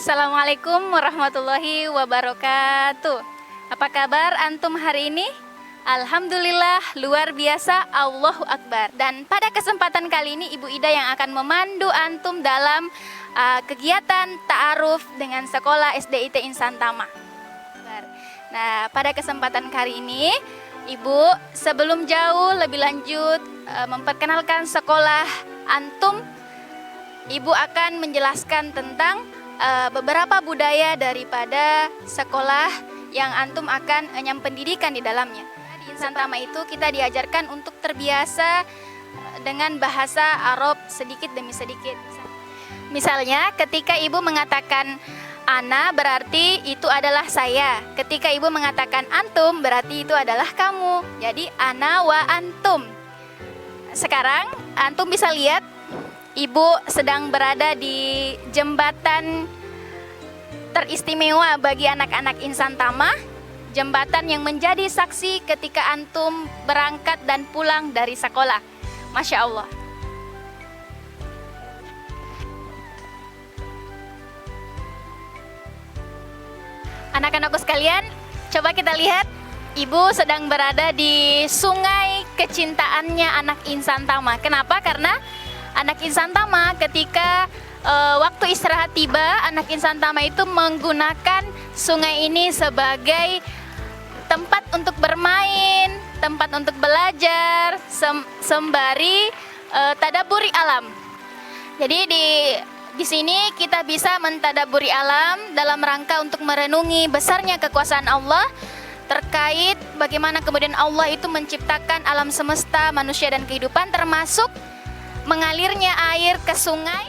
Assalamualaikum warahmatullahi wabarakatuh. Apa kabar antum hari ini? Alhamdulillah, luar biasa, Allahu Akbar. Dan pada kesempatan kali ini Ibu Ida yang akan memandu antum dalam kegiatan ta'aruf dengan sekolah SDIT Insan Tama. Nah, pada kesempatan kali ini Ibu sebelum jauh lebih lanjut memperkenalkan sekolah antum, Ibu akan menjelaskan tentang beberapa budaya daripada sekolah yang antum akan enyam pendidikan di dalamnya. Di Insan Tama itu kita diajarkan untuk terbiasa dengan bahasa Arab sedikit demi sedikit. Misalnya ketika ibu mengatakan ana berarti itu adalah saya. Ketika ibu mengatakan antum berarti itu adalah kamu. Jadi ana wa antum. Sekarang antum bisa lihat Ibu sedang berada di jembatan teristimewa bagi anak-anak Insan Tama, jembatan yang menjadi saksi ketika antum berangkat dan pulang dari sekolah. Masya Allah. Anak-anakku sekalian, coba kita lihat, Ibu sedang berada di sungai kecintaannya anak Insan Tama. Kenapa? Karena anak Insan Tama ketika waktu istirahat tiba, anak Insan Tama itu menggunakan sungai ini sebagai tempat untuk bermain, tempat untuk belajar, sembari tadaburi alam. Jadi di sini kita bisa mentadaburi alam dalam rangka untuk merenungi besarnya kekuasaan Allah terkait bagaimana kemudian Allah itu menciptakan alam semesta, manusia dan kehidupan, termasuk mengalirnya air ke sungai.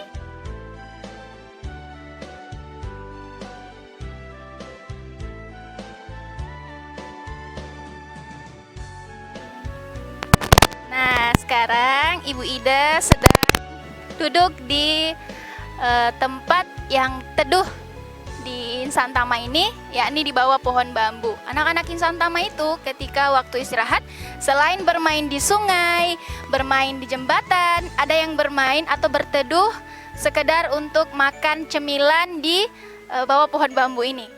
Nah, sekarang Ibu Ida sedang duduk di tempat yang teduh di Insan Tama ini, yakni di bawah pohon bambu. Anak-anak Insan Tama itu ketika waktu istirahat, selain bermain di sungai, bermain di jembatan, ada yang bermain atau berteduh sekedar untuk makan cemilan di bawah pohon bambu ini.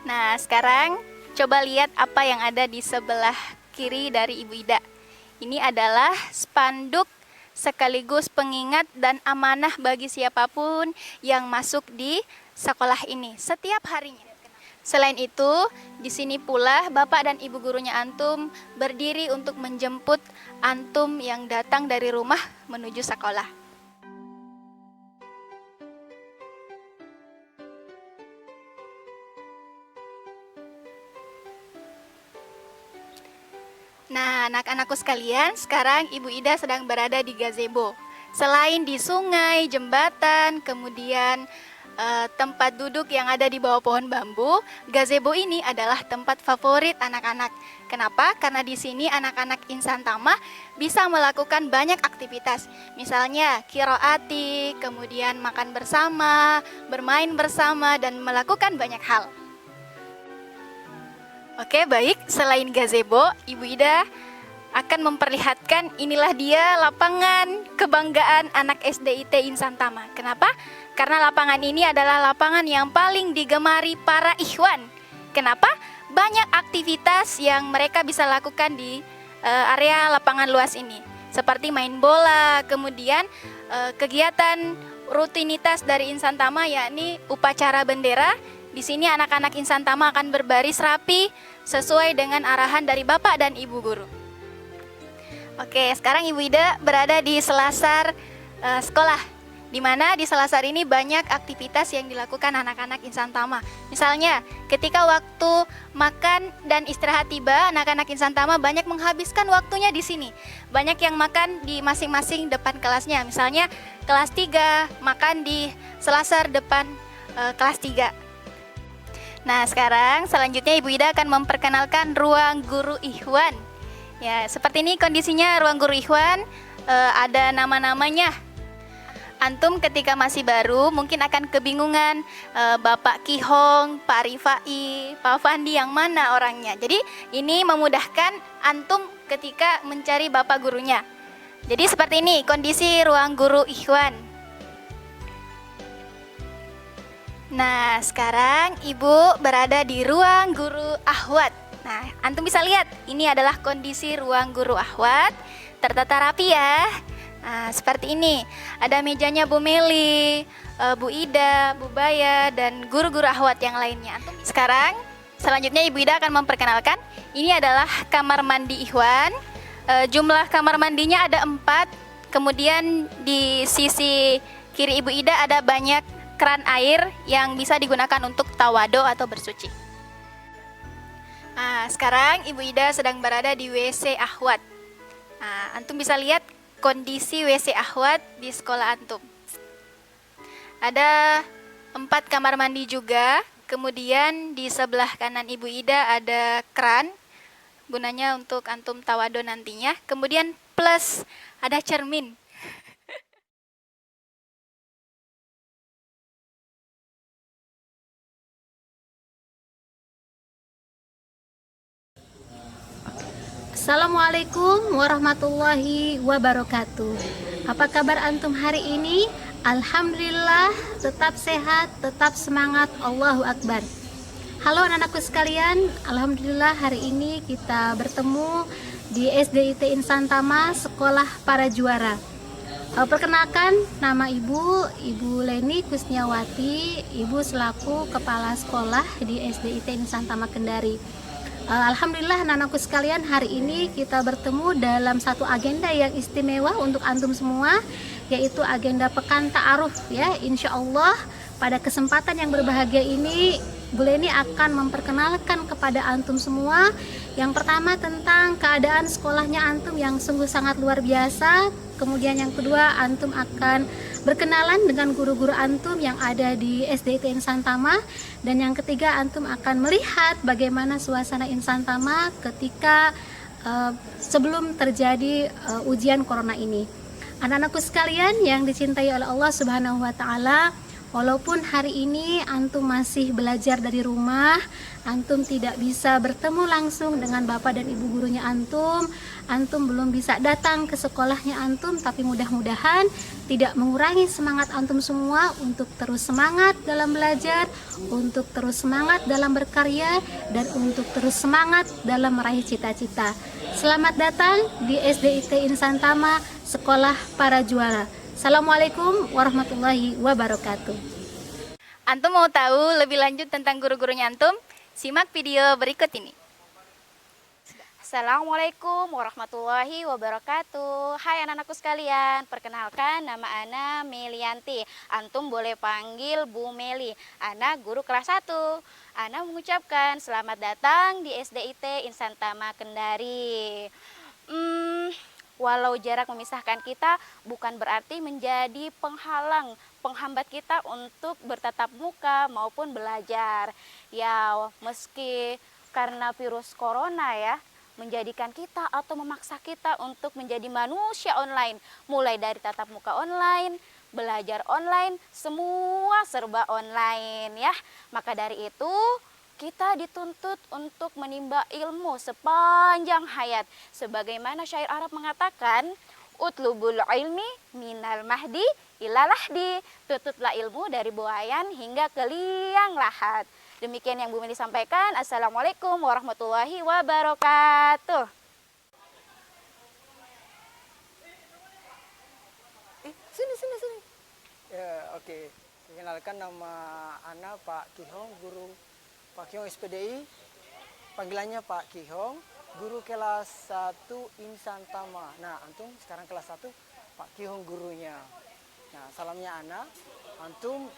Nah, sekarang coba lihat apa yang ada di sebelah kiri dari Ibu Ida. Ini adalah spanduk sekaligus pengingat dan amanah bagi siapapun yang masuk di sekolah ini setiap harinya. Selain itu, di sini pula Bapak dan Ibu gurunya antum berdiri untuk menjemput antum yang datang dari rumah menuju sekolah. Nah, anak-anakku sekalian, sekarang Ibu Ida sedang berada di gazebo. Selain di sungai, jembatan, kemudian tempat duduk yang ada di bawah pohon bambu, gazebo ini adalah tempat favorit anak-anak. Kenapa? Karena di sini anak-anak Insan Tama bisa melakukan banyak aktivitas. Misalnya qiraati, kemudian makan bersama, bermain bersama, dan melakukan banyak hal. Oke, baik. Selain gazebo, Ibu Ida akan memperlihatkan inilah dia lapangan kebanggaan anak SDIT Insan Tama. Kenapa? Karena lapangan ini adalah lapangan yang paling digemari para ikhwan. Kenapa? Banyak aktivitas yang mereka bisa lakukan di area lapangan luas ini. Seperti main bola, kemudian kegiatan rutinitas dari Insan Tama yakni upacara bendera. Di sini anak-anak Insan Tama akan berbaris rapi sesuai dengan arahan dari Bapak dan Ibu guru. Oke, sekarang Ibu Ida berada di selasar sekolah, di mana di selasar ini banyak aktivitas yang dilakukan anak-anak Insan Tama. Misalnya, ketika waktu makan dan istirahat tiba, anak-anak Insan Tama banyak menghabiskan waktunya di sini. Banyak yang makan di masing-masing depan kelasnya. Misalnya, kelas 3 makan di selasar depan kelas 3. Nah, sekarang selanjutnya Ibu Ida akan memperkenalkan ruang guru Ikhwan. Ya, seperti ini kondisinya ruang guru Ikhwan, ada nama-namanya. Antum ketika masih baru mungkin akan kebingungan, Bapak Kihong, Pak Rifai, Pak Fandi yang mana orangnya. Jadi ini memudahkan antum ketika mencari bapak gurunya. Jadi seperti ini kondisi ruang guru Ikhwan. Nah, sekarang Ibu berada di ruang guru Ahwat. Nah, antum bisa lihat, ini adalah kondisi ruang guru Ahwat. Tertata rapi ya. Nah, seperti ini. Ada mejanya Bu Meli, Bu Ida, Bu Baya, dan guru-guru Ahwat yang lainnya. Sekarang, selanjutnya Ibu Ida akan memperkenalkan. Ini adalah kamar mandi Ikhwan. Jumlah kamar mandinya ada 4. Kemudian di sisi kiri Ibu Ida ada banyak keran air yang bisa digunakan untuk tawado atau bersuci. Nah, sekarang Ibu Ida sedang berada di WC Ahwat. Nah, antum bisa lihat kondisi WC Ahwat di sekolah antum. Ada 4 kamar mandi juga. Kemudian di sebelah kanan Ibu Ida ada keran, gunanya untuk antum tawado nantinya. Kemudian plus ada cermin. Assalamualaikum warahmatullahi wabarakatuh. Apa kabar antum hari ini? Alhamdulillah, tetap sehat, tetap semangat, Allahu Akbar. Halo anak-anakku sekalian, Alhamdulillah hari ini kita bertemu di SDIT Insan Tama Sekolah Para Juara. Perkenalkan, nama Ibu Leni Kusniawati, Ibu selaku Kepala Sekolah di SDIT Insan Tama Kendari. Alhamdulillah anak-anakku sekalian, hari ini kita bertemu dalam satu agenda yang istimewa untuk antum semua, yaitu agenda Pekan Ta'aruf ya. Insya Allah pada kesempatan yang berbahagia ini Bu Leni akan memperkenalkan kepada antum semua yang pertama tentang keadaan sekolahnya antum yang sungguh sangat luar biasa. Kemudian yang kedua, antum akan berkenalan dengan guru-guru antum yang ada di SDIT Insan Tama. Dan yang ketiga, antum akan melihat bagaimana suasana Insan Tama ketika sebelum terjadi ujian corona ini. Anak-anakku sekalian yang dicintai oleh Allah Subhanahu wa taala, walaupun hari ini antum masih belajar dari rumah, antum tidak bisa bertemu langsung dengan bapak dan ibu gurunya antum belum bisa datang ke sekolahnya antum, tapi mudah-mudahan tidak mengurangi semangat antum semua untuk terus semangat dalam belajar, untuk terus semangat dalam berkarya, dan untuk terus semangat dalam meraih cita-cita. Selamat datang di SDIT Insan Tama Sekolah Para Juara. Assalamualaikum warahmatullahi wabarakatuh. Antum mau tahu lebih lanjut tentang guru-gurunya antum? Simak video berikut ini. Assalamualaikum warahmatullahi wabarakatuh. Hai anak-anakku sekalian, perkenalkan nama Ana Melianti. Antum boleh panggil Bu Meli. Ana guru kelas 1. Ana mengucapkan selamat datang di SDIT Insan Tama Kendari. Walau jarak memisahkan kita bukan berarti menjadi penghambat kita untuk bertatap muka maupun belajar. Ya, meski karena virus corona ya, menjadikan kita atau memaksa kita untuk menjadi manusia online. Mulai dari tatap muka online, belajar online, semua serba online ya. Maka dari itu, kita dituntut untuk menimba ilmu sepanjang hayat. Sebagaimana syair Arab mengatakan, utlubul ilmi minal mahdi ila lahdi. Tutuplah ilmu dari buayan hingga ke liang lahat. Demikian yang Bu Meli sampaikan. Assalamualaikum warahmatullahi wabarakatuh. Sini. Ya, oke. Perkenalkan nama Ana Pak Kihong, guru Pak Kihong SPDI. Panggilannya Pak Kihong, guru kelas 1 Insan Tama. Nah, antum sekarang kelas 1, Pak Kihong gurunya. Nah, salamnya Ana. Antum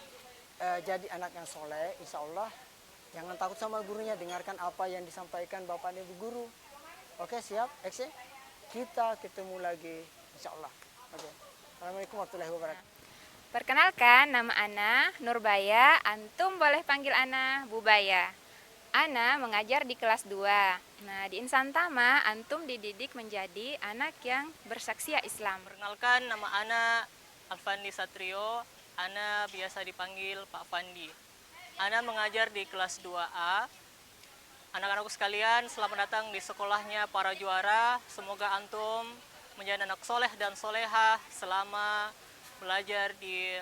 jadi anak yang soleh, insya Allah. Jangan takut sama gurunya, dengarkan apa yang disampaikan Bapak dan Ibu guru. Oke, siap? Action. Kita ketemu lagi, insya Allah. Oke. Assalamualaikum warahmatullahi wabarakatuh. Perkenalkan, nama Ana Nurbaya. Antum boleh panggil Ana Bu Baya. Ana mengajar di kelas 2. Nah, di Insan Tama, antum dididik menjadi anak yang bersaksiah Islam. Perkenalkan, nama Ana Alfandi Satrio. Ana biasa dipanggil Pak Fandi. Ana mengajar di kelas 2A. Anak-anakku sekalian, selamat datang di sekolahnya para juara. Semoga antum menjadi anak soleh dan solehah selama belajar di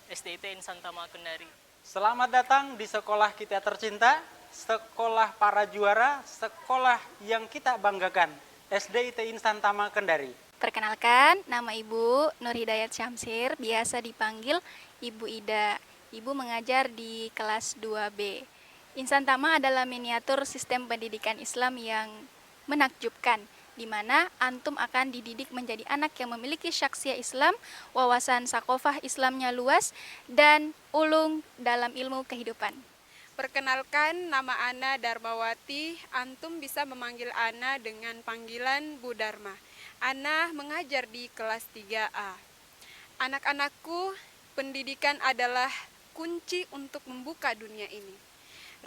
SDIT Insan Tama Kendari. Selamat datang di sekolah kita tercinta, sekolah para juara, sekolah yang kita banggakan, SDIT Insan Tama Kendari. Perkenalkan, nama Ibu Nur Hidayat Syamsir, biasa dipanggil Ibu Ida. Ibu mengajar di kelas 2B. Insan Tama adalah miniatur sistem pendidikan Islam yang menakjubkan, di mana antum akan dididik menjadi anak yang memiliki syakhsiah Islam, wawasan sakofah Islamnya luas, dan ulung dalam ilmu kehidupan. Perkenalkan, nama Ana Darmawati. Antum bisa memanggil Ana dengan panggilan Bu Dharma. Ana mengajar di kelas 3A. Anak-anakku, pendidikan adalah kunci untuk membuka dunia ini.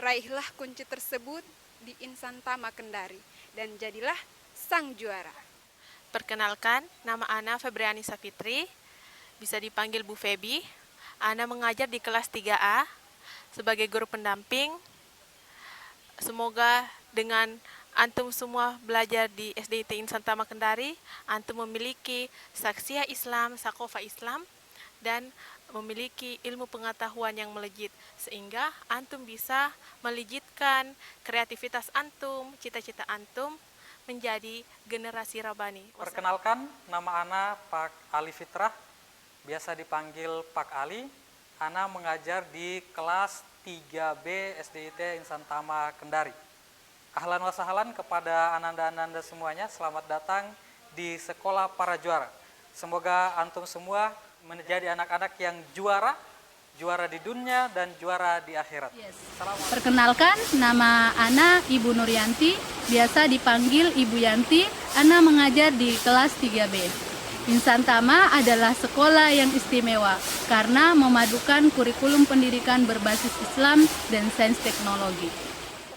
Raihlah kunci tersebut di Insan Tama Kendari dan jadilah sang juara. Perkenalkan, nama Ana Febriani Safitri, bisa dipanggil Bu Febi. Ana mengajar di kelas 3A sebagai guru pendamping. Semoga dengan antum semua belajar di SDIT Insan Tama Kendari, antum memiliki saksiah Islam, sakofah Islam, dan memiliki ilmu pengetahuan yang melejit, sehingga antum bisa melejitkan kreativitas antum, cita-cita antum, menjadi generasi Rabani. Perkenalkan, nama Ana Pak Ali Fitrah, biasa dipanggil Pak Ali. Ana mengajar di kelas 3B SDIT Insan Tama Kendari. Ahlan wa sahlan kepada ananda-ananda semuanya, selamat datang di Sekolah Para Juara. Semoga antum semua menjadi anak-anak yang juara di dunia dan juara di akhirat. Perkenalkan, nama Ana Ibu Nuryanti, biasa dipanggil Ibu Yanti. Ana mengajar di kelas 3B. Insan Tama adalah sekolah yang istimewa karena memadukan kurikulum pendidikan berbasis Islam dan sains teknologi.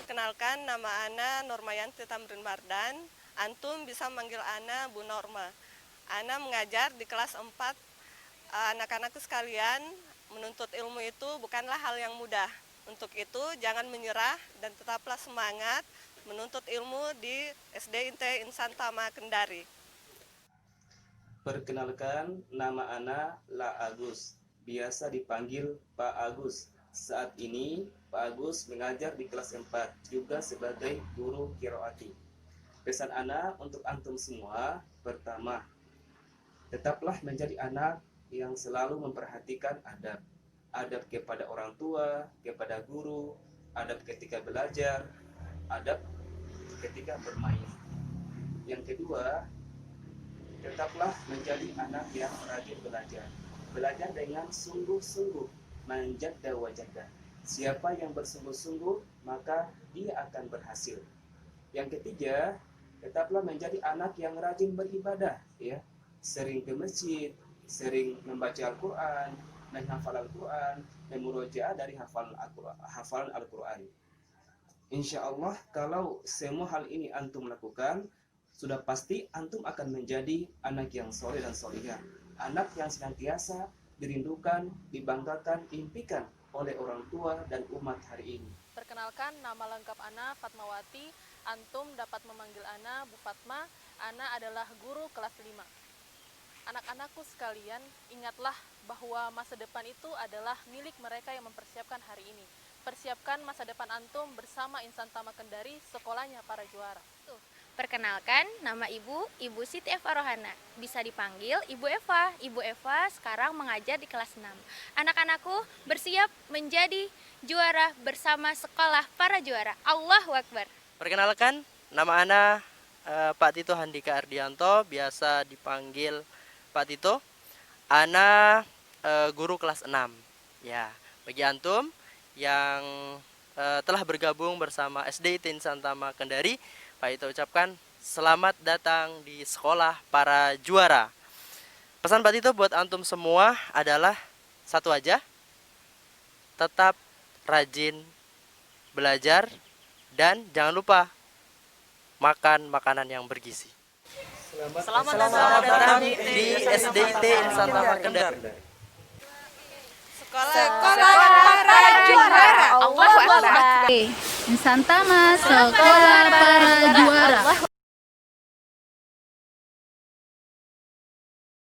Perkenalkan, nama Ana Nurmayanti Tamrin Mardan. Antum bisa manggil Ana Bu Norma. Ana mengajar di kelas 4. Anak-anakku sekalian, menuntut ilmu itu bukanlah hal yang mudah. Untuk itu, jangan menyerah dan tetaplah semangat menuntut ilmu di SDIT Insan Tama Kendari. Perkenalkan, nama Ana La Agus, biasa dipanggil Pak Agus. Saat ini, Pak Agus mengajar di kelas 4, juga sebagai guru qiraati. Pesan Ana untuk antum semua, pertama, tetaplah menjadi anak yang selalu memperhatikan adab kepada orang tua, kepada guru, adab ketika belajar, adab ketika bermain. Yang kedua, tetaplah menjadi anak yang rajin belajar. Belajar dengan sungguh-sungguh, manjadda wajadda. Siapa yang bersungguh-sungguh, maka dia akan berhasil. Yang ketiga, tetaplah menjadi anak yang rajin beribadah, ya. Sering ke masjid, sering membaca Al-Quran, menghafal Al-Quran, dan murojaah dari hafalan Al-Quran. Insya Allah, kalau semua hal ini antum lakukan, sudah pasti antum akan menjadi anak yang soleh dan solihah. Anak yang senantiasa dirindukan, dibanggakan, diimpikan oleh orang tua dan umat hari ini. Perkenalkan, nama lengkap Ana Fatmawati. Antum dapat memanggil Ana Bu Fatma. Ana adalah guru kelas 5. Anak-anakku sekalian, ingatlah bahwa masa depan itu adalah milik mereka yang mempersiapkan hari ini. Persiapkan masa depan antum bersama Insan Tama Kendari, sekolahnya para juara. Perkenalkan, nama Ibu Siti Eva Rohana. Bisa dipanggil Ibu Eva. Ibu Eva sekarang mengajar di kelas 6. Anak-anakku bersiap menjadi juara bersama sekolah para juara. Allahu Akbar. Perkenalkan, nama Ana Pak Tito Handika Ardianto, biasa dipanggil Pak Tito. Ana guru kelas 6. Ya, bagi antum yang telah bergabung bersama SDIT Insan Tama Kendari, Pak Tito ucapkan selamat datang di sekolah para juara. Pesan Pak Tito buat antum semua adalah satu aja, tetap rajin belajar dan jangan lupa makan makanan yang bergizi. Selamat datang di SDIT Insan Tama Kendari. Sekolah para juara. Allahu Akbar. Insan Tama, sekolah para juara.